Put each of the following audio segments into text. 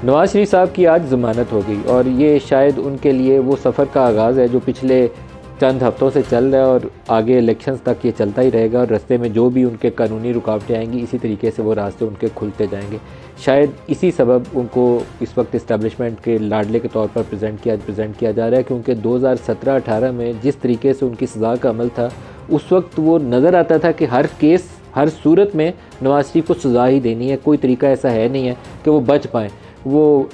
नवाज शरीफ साहब की आज ज़मानत हो गई और ये शायद उनके लिए वो सफ़र का आगाज़ है जो पिछले चंद हफ्तों से चल रहा है और आगे इलेक्शंस तक ये चलता ही रहेगा। और रास्ते में जो भी उनके कानूनी रुकावटें आएंगी इसी तरीके से वो रास्ते उनके खुलते जाएंगे। शायद इसी सबब उनको इस वक्त इस्टेब्लिशमेंट के लाडले के तौर पर प्रेजेंट किया जा रहा है, क्योंकि 2017-18 में जिस तरीके से उनकी सज़ा का अमल था उस वक्त वो नज़र आता था कि हर केस हर सूरत में नवाज शरीफ को सज़ा ही देनी है, कोई तरीका ऐसा है नहीं है कि वो बच पाएँ। वो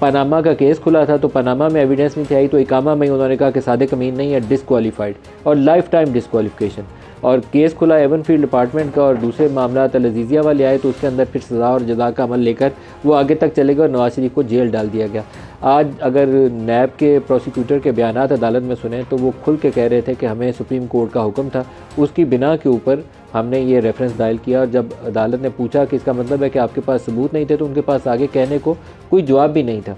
पनामा का केस खुला था तो पनामा में एविडेंस नहीं थी आई तो इकामा में उन्होंने कहा कि सादिक अमीन नहीं है, डिसक्वालीफाइड और लाइफ टाइम डिसक्वालिफिकेशन। और केस खुला एवन फील्ड डिपार्टमेंट का और दूसरे मामला अजीज़िया वाले आए तो उसके अंदर फिर सज़ा और जज़ा का अमल लेकर वो आगे तक चले गए और नवाज शरीफ को जेल डाल दिया गया। आज अगर नैब के प्रोसिक्यूटर के बयानात अदालत में सुने तो वो खुल के कह रहे थे कि हमें सुप्रीम कोर्ट का हुक्म था, उसकी बिना के ऊपर हमने ये रेफरेंस दायर किया। और जब अदालत ने पूछा कि इसका मतलब है कि आपके पास सबूत नहीं थे, तो उनके पास आगे कहने को कोई जवाब भी नहीं था।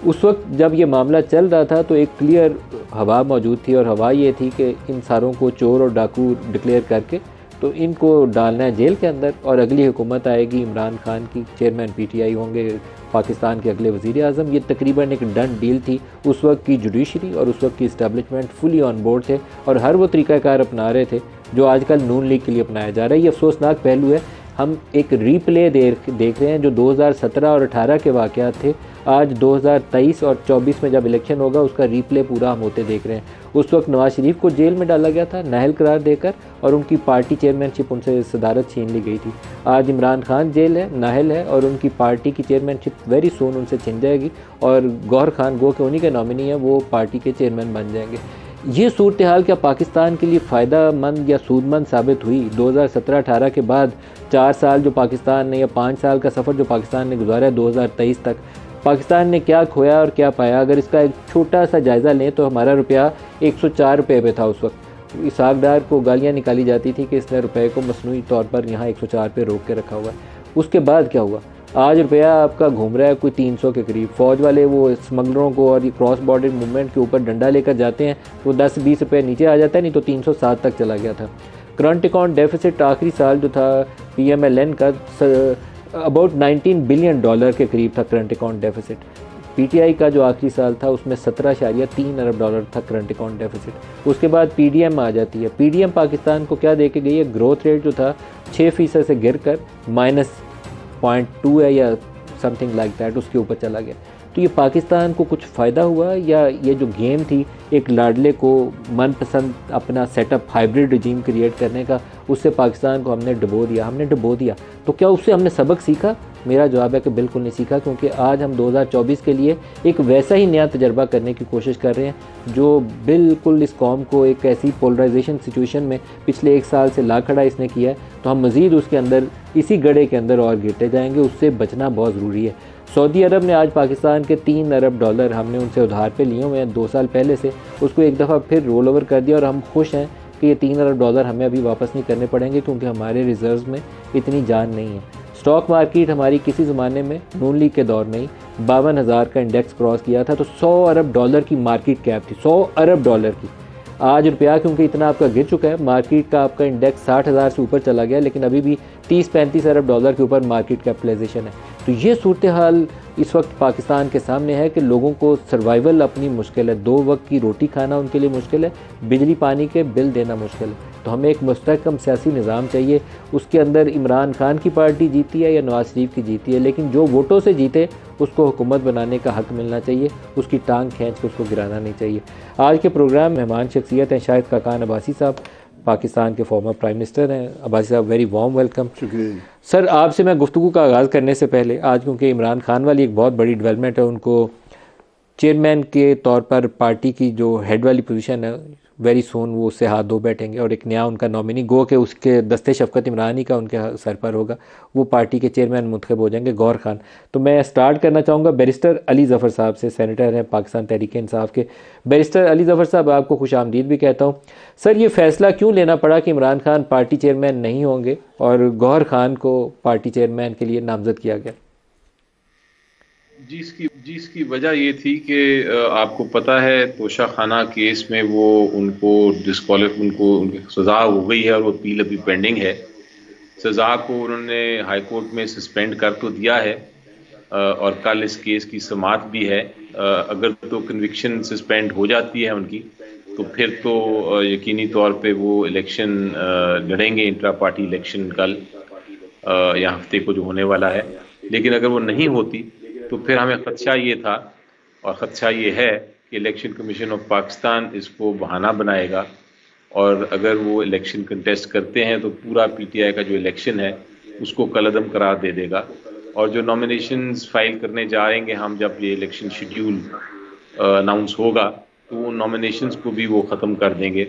उस वक्त जब ये मामला चल रहा था तो एक क्लियर हवा मौजूद थी और हवा ये थी कि इन सारों को चोर और डाकू डिक्लेयर करके तो इनको डालना है जेल के अंदर और अगली हुकूमत आएगी, इमरान खान की चेयरमैन पीटीआई होंगे, पाकिस्तान के अगले वज़ीर आज़म। ये तकरीबन एक डन डील थी। उस वक्त की जुडिशरी और उस वक्त की इस्टेब्लिशमेंट फुली ऑन बोर्ड थे और हर वो तरीक़ाकार अपना रहे थे जो आजकल नून लीग के लिए अपनाया जा रहा है। ये अफसोसनाक पहलू है, हम एक रीप्ले देख रहे हैं जो 2017 और 18 के वाक़यात थे, आज 2023 और 24 में जब इलेक्शन होगा उसका रीप्ले पूरा हम होते देख रहे हैं। उस वक्त नवाज शरीफ को जेल में डाला गया था नाअहल करार देकर और उनकी पार्टी चेयरमैनशिप उनसे सदारत छीन ली गई थी। आज इमरान खान जेल है, नाअहल है और उनकी पार्टी की चेयरमैनशिप वेरी सून उनसे छिन जाएगी और गौहर खान गो के उन्हीं के नॉमिनी हैं, वो पार्टी के चेयरमैन बन जाएंगे। ये सूरत हाल क्या पाकिस्तान के लिए फ़ायदा मंद या सूदमंद साबित हुई? 2017-18 के बाद 4 साल जो पाकिस्तान ने या 5 साल का सफ़र जो पाकिस्तान ने गुजारा है 2023 तक, पाकिस्तान ने क्या खोया और क्या पाया? अगर इसका एक छोटा सा जायज़ा लें तो हमारा रुपया 104 रुपये पे था उस वक्त। इसहाक डार को गालियाँ निकाली जाती थी कि इसने रुपये को मसनूई तौर पर यहाँ 104 पे रोक के रखा हुआ है। उसके बाद क्या हुआ? आज रुपया आपका घूम रहा है कोई 300 के करीब। फ़ौज वाले वो स्मगलरों को और ये क्रॉस बॉर्डर मूवमेंट के ऊपर डंडा लेकर जाते हैं तो 10-20 रुपये नीचे आ जाता है, नहीं तो 307 तक चला गया था। करंट अकाउंट डेफिसिट आखिरी साल जो था PMLN का अबाउट $19 बिलियन के करीब था करंट अकाउंट डेफिसिट। PTI का जो आखिरी साल था उसमें 17.3 अरब डॉलर था करंट अकाउंट डेफिसिट। उसके बाद PDM आ जाती है। PDM पाकिस्तान को क्या दे के गई है? ग्रोथ रेट जो था 6% से गिर कर -0.2 है या समथिंग लाइक दैट, उसके ऊपर चला गया। तो ये पाकिस्तान को कुछ फ़ायदा हुआ या ये जो गेम थी एक लाडले को मनपसंद अपना सेटअप हाइब्रिड रिजीम क्रिएट करने का, उससे पाकिस्तान को हमने डुबो दिया। तो क्या उससे हमने सबक सीखा? मेरा जवाब है कि बिल्कुल नहीं सीखा, क्योंकि आज हम 2024 के लिए एक वैसा ही नया तजर्बा करने की कोशिश कर रहे हैं जो बिल्कुल इस कौम को एक ऐसी पोलराइजेशन सिचुएशन में पिछले 1 साल से ला खड़ा इसने किया है। तो हम मज़ीद उसके अंदर इसी गड्ढे के अंदर और गिरते जाएंगे। उससे बचना बहुत ज़रूरी है। सऊदी अरब ने आज पाकिस्तान के 3 अरब डॉलर हमने उनसे उधार पे लिए हुए हैं 2 साल पहले से, उसको एक दफ़ा फिर रोल ओवर कर दिया और हम खुश हैं कि ये 3 अरब डॉलर हमें अभी वापस नहीं करने पड़ेंगे, क्योंकि हमारे रिजर्व्स में इतनी जान नहीं है। स्टॉक मार्केट हमारी किसी ज़माने में नून लीग के दौर में ही 52,000 का इंडेक्स क्रॉस किया था तो 100 अरब डॉलर की मार्केट कैप थी, 100 अरब डॉलर की। आज रुपया क्योंकि इतना आपका गिर चुका है, मार्केट का आपका इंडेक्स 60,000 से ऊपर चला गया, लेकिन अभी भी 30-35 अरब डॉलर के ऊपर मार्केट कैपिटलाइजेशन है। तो ये सूरत हाल इस वक्त पाकिस्तान के सामने है कि लोगों को सर्वाइवल अपनी मुश्किल है, 2 वक्त की रोटी खाना उनके लिए मुश्किल है, बिजली पानी के बिल देना मुश्किल है। तो हमें एक मुस्तहकम सियासी निज़ाम चाहिए। उसके अंदर इमरान खान की पार्टी जीती है या नवाज शरीफ की जीती है, लेकिन जो वोटों से जीते उसको हुकूमत बनाने का हक़ मिलना चाहिए, उसकी टांग खींच के उसको गिराना नहीं चाहिए। आज के प्रोग्राम मेहमान शख्सियत हैं शाहिद खाकान अब्बासी साहब, पाकिस्तान के फॉर्मर प्राइम मिनिस्टर हैं। अब्बासी साहब वेरी वार्म वेलकम। शुक्रिया सर। आपसे मैं गुफ्तगू का आगाज़ करने से पहले आज क्योंकि इमरान खान वाली एक बहुत बड़ी डेवलपमेंट है, उनको चेयरमैन के तौर पर पार्टी की जो हेड वाली पोजीशन है वेरी सोन वो उससे हाथ धो बैठेंगे और एक नया उनका नॉमिनी गो के उसके दस्ते शफ़क़त इमरानी का उनके सर पर होगा, वो पार्टी के चेयरमैन मुंतखब हो जाएंगे गौहर खान। तो मैं स्टार्ट करना चाहूँगा बैरिस्टर अली ज़फ़र साहब से, सेनेटर हैं पाकिस्तान तहरीक इंसाफ के। बैरिस्टर अली ज़फ़र साहब, आपको खुश आमदीद भी कहता हूँ। सर, ये फ़ैसला क्यों लेना पड़ा कि इमरान खान पार्टी चेयरमैन नहीं होंगे और गौहर खान को पार्टी चेयरमैन के लिए नामज़द किया गया? जी, इसकी वजह ये थी कि आपको पता है तोशा खाना केस में वो उनको उनकी सज़ा हो गई है और वो अपील अभी पेंडिंग है। सज़ा को उन्होंने हाई कोर्ट में सस्पेंड कर तो दिया है, और कल इस केस की समाअत भी है। अगर तो कन्विक्शन सस्पेंड हो जाती है उनकी, तो फिर तो यकीनी तौर पे वो इलेक्शन लड़ेंगे, इंट्रा पार्टी इलेक्शन कल या हफ्ते को जो होने वाला है। लेकिन अगर वो नहीं होती तो फिर हमें खदशा ये था और खदशा ये है कि इलेक्शन कमीशन ऑफ पाकिस्तान इसको बहाना बनाएगा, और अगर वो इलेक्शन कंटेस्ट करते हैं तो पूरा पीटीआई का जो इलेक्शन है उसको कलअदम करार दे देगा। और जो नॉमिनेशंस फाइल करने जा रहे हैं हम, जब ये इलेक्शन शेड्यूल अनाउंस होगा तो उन नॉमिनेशंस को भी वो ख़त्म कर देंगे।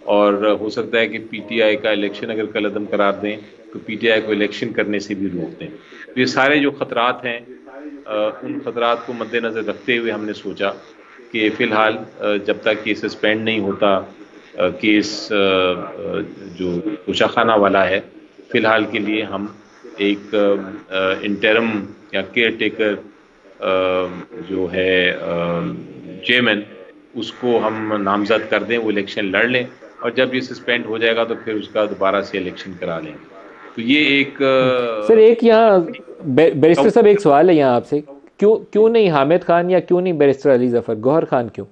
और हो सकता है कि पीटीआई का इलेक्शन अगर कलअदम करार दें तो पीटीआई को इलेक्शन करने से भी रोक दें। तो ये सारे जो ख़तरात हैं, उन ख़तरात को मद्देनज़र रखते हुए हमने सोचा कि फ़िलहाल जब तक ये सस्पेंड नहीं होता केस जो तोशाखाना वाला है, फ़िलहाल के लिए हम एक इंटरम या केयर टेकर जो है चेयरमैन, उसको हम नामजद कर दें, वो इलेक्शन लड़ लें, और जब ये सस्पेंड हो जाएगा तो फिर उसका दोबारा से इलेक्शन करा लेंगे। तो ये एक सर एक यहाँ बैरिस्टर साहब एक सवाल है यहाँ आपसे, क्यों नहीं हामिद खान या क्यों नहीं बैरिस्टर अली ज़फ़र, गौहर खान क्यों?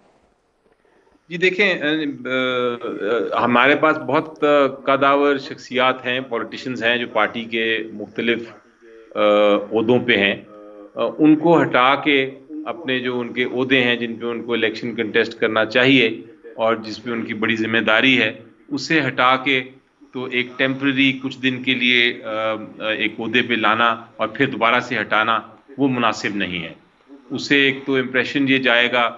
जी देखें, हमारे पास बहुत कदावर शख्सियात हैं, पॉलिटिशियंस हैं जो पार्टी के मुख्तलिफ ओहदों पे हैं। उनको हटा के अपने जो उनके ओहदे हैं जिन पे उनको इलेक्शन कंटेस्ट करना चाहिए और जिस पे उनकी बड़ी जिम्मेदारी है, उससे हटा के तो एक टेम्पररी कुछ दिन के लिए एक ओहदे पे लाना और फिर दोबारा से हटाना, वो मुनासिब नहीं है। उससे एक तो इम्प्रेशन ये जाएगा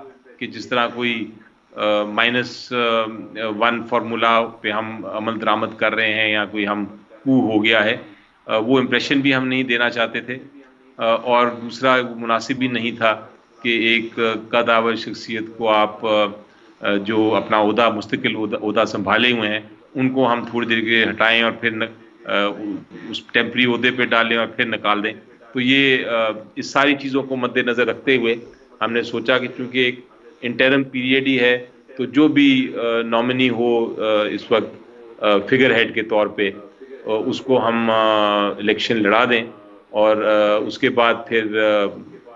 कि जिस तरह कोई -1 फार्मूला पे हम अमल दरामद कर रहे हैं या कोई हम कू हो गया है, वो इम्प्रेशन भी हम नहीं देना चाहते थे। और दूसरा मुनासिब भी नहीं था कि एक कदावर शख्सियत को आप जो अपना ओहदा मुस्तकिल ओहदा संभाले हुए हैं उनको हम थोड़ी देर के हटाएं और फिर उस टेम्परी ओहदे पे डालें और फिर निकाल दें। तो ये इस सारी चीज़ों को मद्देनज़र रखते हुए हमने सोचा कि चूँकि एक इंटरम पीरियड ही है, तो जो भी नॉमिनी हो इस वक्त फिगर हेड के तौर पे, उसको हम इलेक्शन लड़ा दें, और उसके बाद फिर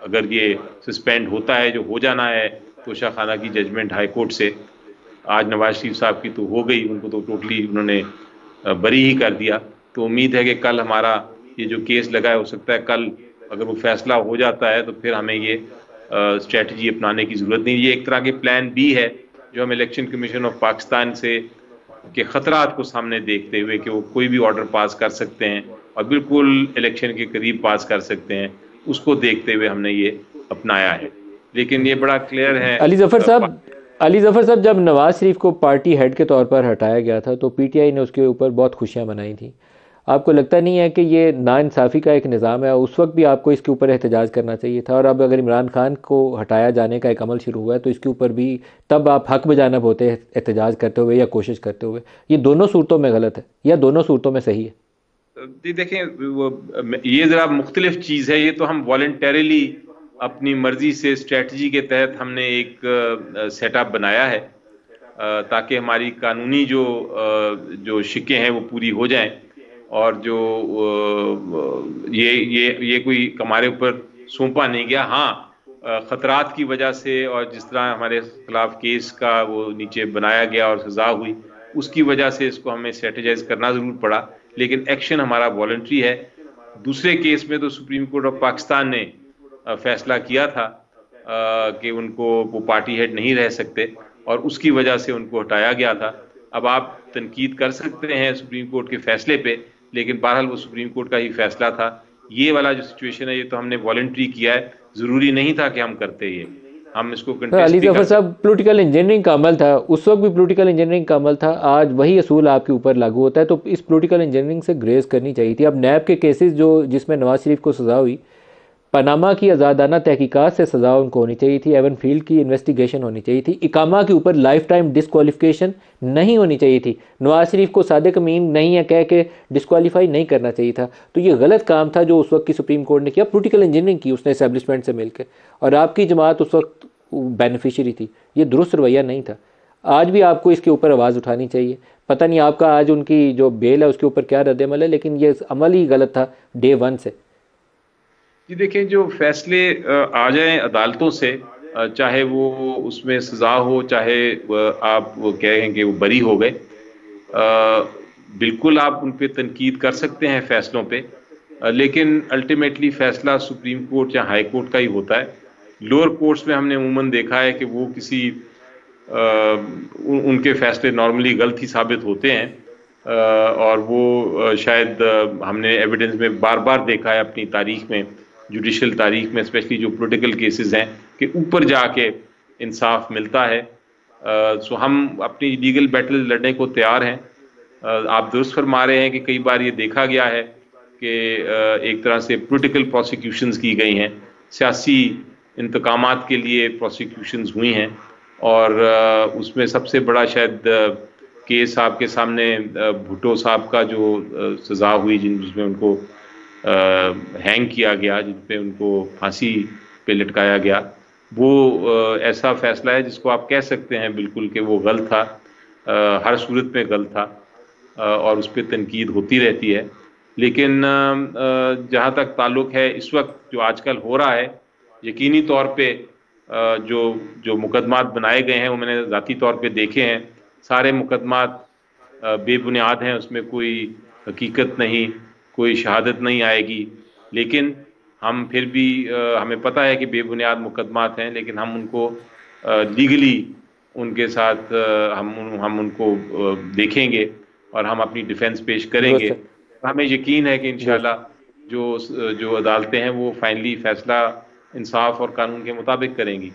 अगर ये सस्पेंड होता है, जो हो जाना है तोशाखाना की जजमेंट हाई कोर्ट से, आज नवाज शरीफ साहब की तो हो गई, उनको तो टोटली उन्होंने बरी ही कर दिया। तो उम्मीद है कि कल हमारा ये जो केस लगा है, हो सकता है कल अगर वो फैसला हो जाता है तो फिर हमें ये स्ट्रेटजी अपनाने की ज़रूरत नहीं। ये एक तरह के प्लान बी है जो हम इलेक्शन कमीशन ऑफ पाकिस्तान से के ख़तरात को सामने देखते हुए कि वो कोई भी ऑर्डर पास कर सकते हैं और बिल्कुल इलेक्शन के करीब पास कर सकते हैं, उसको देखते हुए हमने ये अपनाया है। लेकिन ये बड़ा क्लियर है अली ज़फ़र साहब, जब नवाज शरीफ को पार्टी हेड के तौर पर हटाया गया था तो पीटीआई ने उसके ऊपर बहुत खुशियां मनाई थी। आपको लगता नहीं है कि ये नाइंसाफ़ी का एक निज़ाम है? उस वक्त भी आपको इसके ऊपर एहतजाज करना चाहिए था, और अब अगर इमरान खान को हटाया जाने का एक अमल शुरू हुआ है तो इसके ऊपर भी तब आप हक बजानब होते हैं एहतजाज करते हुए या कोशिश करते हुए। ये दोनों सूरतों में गलत है या दोनों सूरतों में सही है? जी देखें, ये ज़रा मुख्तलिफ चीज़ है। ये तो हम वॉलंटरीली अपनी मर्जी से स्ट्रेटजी के तहत हमने एक सेटअप बनाया है ताकि हमारी कानूनी जो शिकें हैं वो पूरी हो जाएं, और जो ये कोई हमारे ऊपर सौंपा नहीं गया। हाँ, ख़तरात की वजह से और जिस तरह हमारे खिलाफ केस का वो नीचे बनाया गया और सज़ा हुई, उसकी वजह से इसको हमें स्ट्रेटजाइज करना ज़रूर पड़ा, लेकिन एक्शन हमारा वॉलंटरी है। दूसरे केस में तो सुप्रीम कोर्ट ऑफ पाकिस्तान ने फैसला किया था कि उनको वो पार्टी हेड नहीं रह सकते और उसकी वजह से उनको हटाया गया था। अब आप तनकीद कर सकते हैं सुप्रीम कोर्ट के फैसले पे, लेकिन बहरहाल वो सुप्रीम कोर्ट का ही फैसला था। ये वाला जो सिचुएशन है ये तो हमने वॉलंटरी किया है, ज़रूरी नहीं था कि हम करते ये, हम इसको कंटेस्ट अली ज़फ़र साहब, पॉलिटिकल इंजीनियरिंग का अमल था, उस वक्त भी पॉलिटिकल इंजीनियरिंग का अमल था, आज वही असूल आपके ऊपर लागू होता है, तो इस पॉलिटिकल इंजीनियरिंग से ग्रेस करनी चाहिए थी। अब नैब के केसेस जिसमें नवाज शरीफ को सज़ा हुई, पनामा की आज़ादाना तहकीकात से सज़ा उनको होनी चाहिए थी, एवन फील्ड की इन्वेस्टिगेशन होनी चाहिए थी, इकामा के ऊपर लाइफ टाइम डिस्क्वालिफिकेशन नहीं होनी चाहिए थी, नवाज शरीफ को सादिक अमीन नहीं है कह के डिस्क्वालीफाई नहीं करना चाहिए था। तो ये गलत काम था जो उस वक्त की सुप्रीम कोर्ट ने किया, पॉलिटिकल इंजीनियरिंग की उसने इस्टेब्लिशमेंट से मिलकर, और आपकी जमात उस वक्त बेनिफिशरी थी। ये दुरुस्त रवैया नहीं था। आज भी आपको इसके ऊपर आवाज़ उठानी चाहिए। पता नहीं आपका आज उनकी जो बेल है उसके ऊपर क्या रद्द अमल है, लेकिन ये अमल ही गलत था डे 1 से। जी देखें, जो फैसले आ जाएं अदालतों से, चाहे वो उसमें सजा हो, चाहे आप वो कहें कि वो बरी हो गए, बिल्कुल आप उन पे तनकीद कर सकते हैं फैसलों पे, लेकिन अल्टीमेटली फैसला सुप्रीम कोर्ट या हाई कोर्ट का ही होता है। लोअर कोर्ट्स में हमने अमूमन देखा है कि वो किसी उनके फैसले नॉर्मली गलत ही साबित होते हैं, और वो शायद हमने एविडेंस में बार बार देखा है अपनी तारीख में, जुडिशल तारीख में, स्पेशली जो पॉलिटिकल केसेस हैं, कि ऊपर जाके इंसाफ मिलता है। सो हम अपनी लीगल बैटल लड़ने को तैयार हैं। आप दुरुस्त फरमा रहे हैं कि कई बार ये देखा गया है कि एक तरह से पॉलिटिकल प्रोसिक्यूशंस की गई हैं, सियासी इंतकामात के लिए प्रोसिक्यूशंस हुई हैं, और उसमें सबसे बड़ा शायद केस आपके सामने भुट्टो साहब का जो सज़ा हुई, जिसमें उनको हैंग किया गया, जिन पे उनको फांसी पे लटकाया गया, वो ऐसा फैसला है जिसको आप कह सकते हैं बिल्कुल कि वो गलत था, हर सूरत में गलत था, और उस पर तनकीद होती रहती है। लेकिन जहाँ तक ताल्लुक़ है इस वक्त जो आजकल हो रहा है, यकीनी तौर पे जो जो मुकदमात बनाए गए हैं वो मैंने ज़ाती तौर पे देखे हैं, सारे मुकदमात बेबुनियाद हैं, उसमें कोई हकीकत नहीं, कोई शहादत नहीं आएगी। लेकिन हम फिर भी हमें पता है कि बेबुनियाद मुकदमात हैं, लेकिन हम उनको लीगली उनके साथ हम उनको देखेंगे और हम अपनी डिफेंस पेश करेंगे। दुरुस्त। हमें यकीन है कि दुरुस्त। इंशाल्लाह जो जो अदालतें हैं वो फाइनली फैसला इंसाफ और कानून के मुताबिक करेंगी।